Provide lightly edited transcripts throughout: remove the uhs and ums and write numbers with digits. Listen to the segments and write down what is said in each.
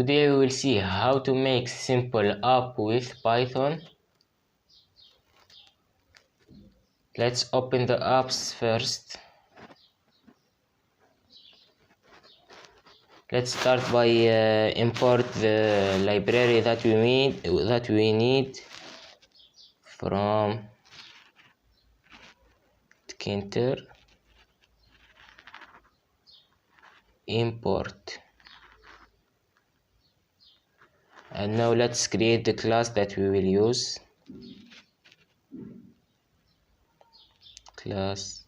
Today we will see how to make simple app with Python. Let's open the apps first. Let's start by import the library that we need from Tkinter. Import. And now let's create the class that we will use. Class.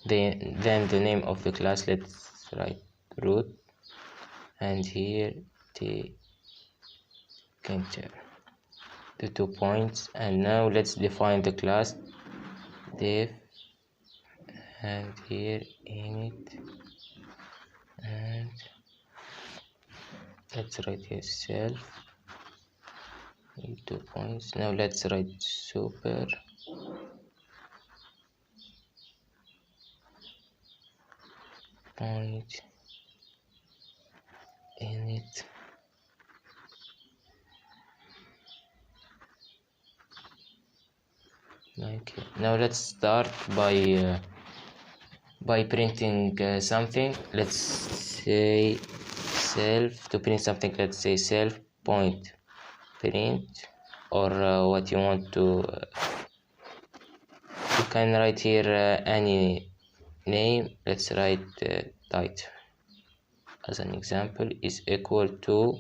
Then the name of the class, let's write root, and here Tkinter, the 2 points. And now let's define the class def, and here init, and let's write here self, 2 points. Now let's write super point init. Okay, now let's start by printing something. Let's say self. To print something, let's say self point print, or what you want to. You can write here any name. Let's write title as an example is equal to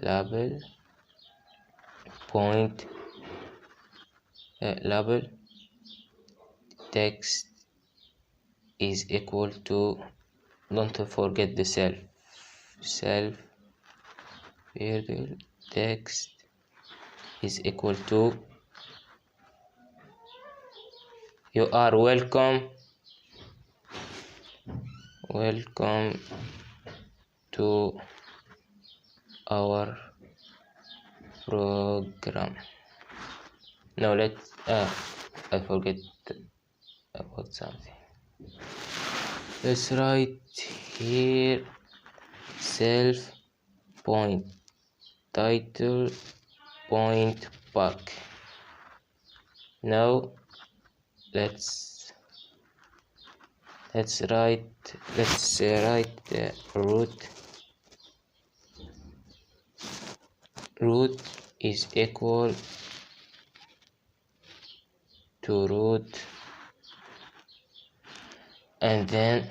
label point label text is equal to, don't forget the self virgule text is equal to you are welcome to our program. Now let's I forget about something. Let's write here self point title point pack. Now let's write root is equal to root, and then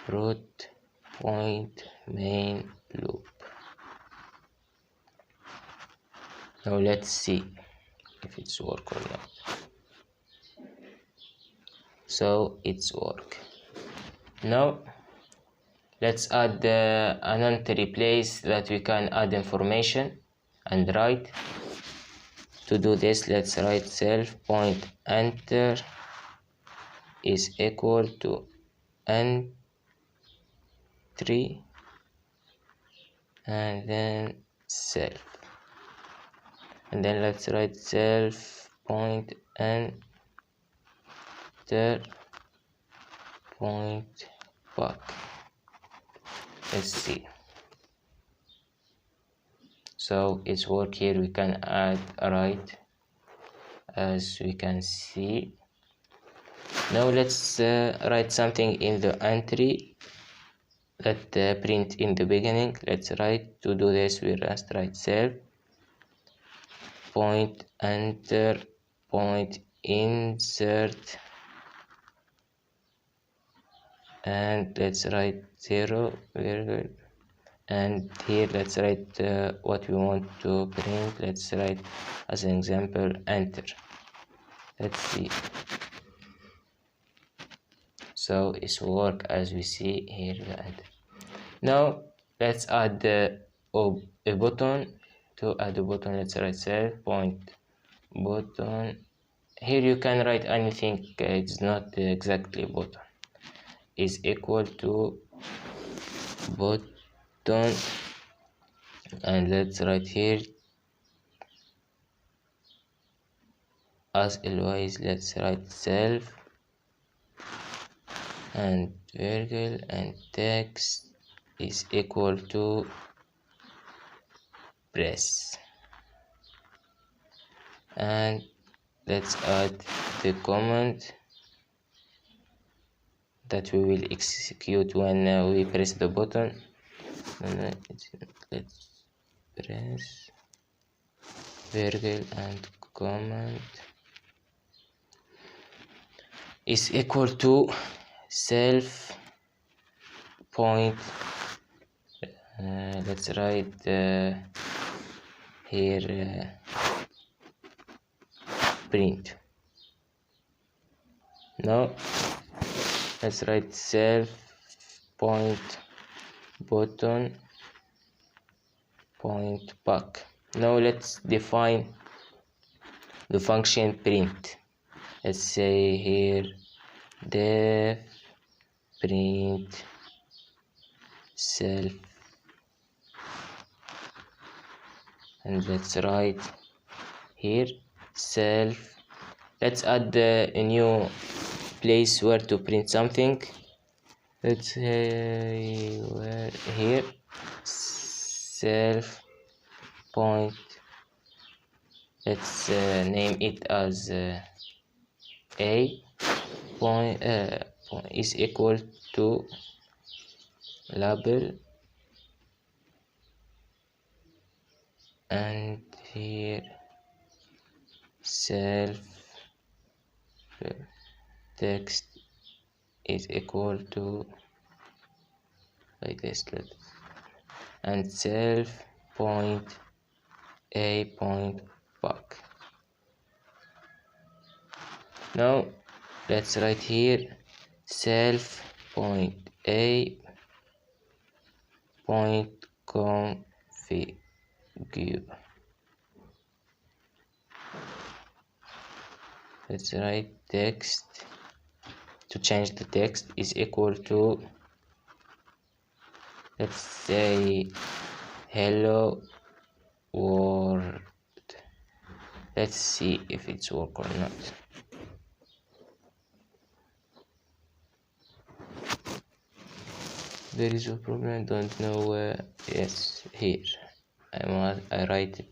root point main loop. Now let's see if it's work or not. So it's work. Now let's add an entry place that we can add information and write. To do this, let's write self point enter is equal to entry, and then self, and then let's write self point enter point pack. Let's see. So it's work here. We can add right as we can see. Now let's write something in the entry that print in the beginning. Let's write, to do this we just write self point enter point insert, and let's write 0 virgule, and here let's write what we want to print. Let's write as an example enter. Let's see. So it's work as we see here. Now let's add a button. To add a button, let's write self point button. Here you can write anything, it's not exactly button, is equal to button, and let's write here as always, let's write self and virgule and text is equal to press, and let's add the command that we will execute when we press the button. Let's press virgule and command is equal to self point. Let's write here print. Now let's write self point button point back. Now let's define the function print. Let's say here def print self, and let's write here self. Let's add a new place where to print something. Let's say where here self point. Let's name it as a point, point is equal to label, and here self text is equal to like this, and self point a point back. Now let's write here self point a point configure. Let's write text. To change the text is equal to, let's say hello world. Let's see if it's work or not. There is a problem, don't know where. Yes, here I write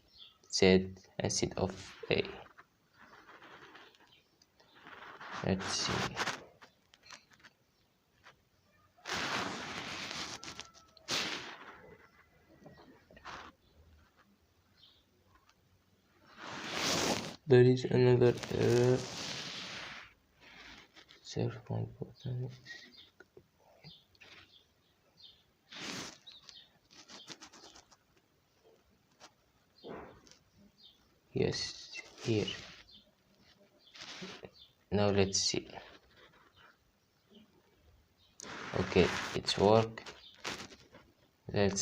Z instead of A. Let's see. There is another error. Self point button. Yes, here. Now let's see. Okay, it's work. Let's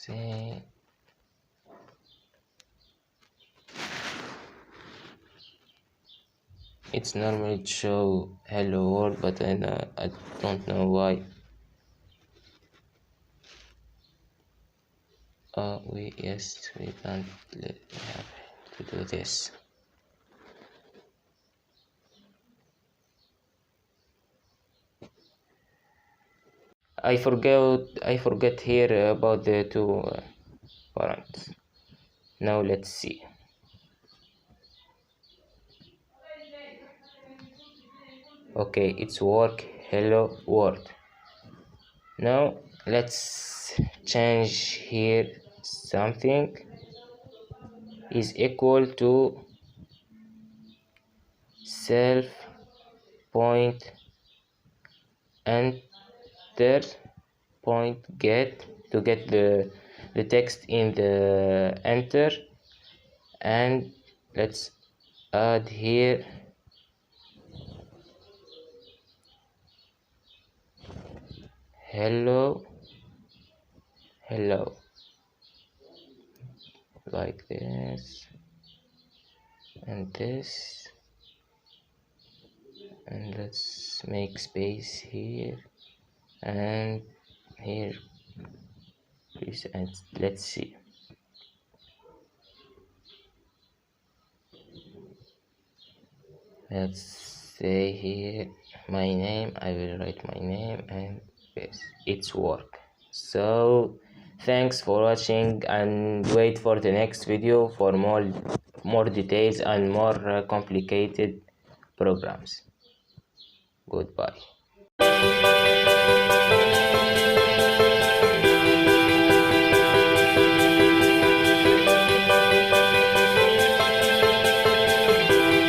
see. It's normally show hello world, but I don't know why. We can't have to do this. I forget here about the two parents. Now let's see. Okay, it's work hello world. Now let's change here something is equal to self point enter point get to get the text in the enter, and let's add here hello like this and this, and let's make space here and here please, and let's see. Let's say here my name. I will write my name and yes, it's work. So thanks for watching, and wait for the next video for more details and more complicated programs. Goodbye.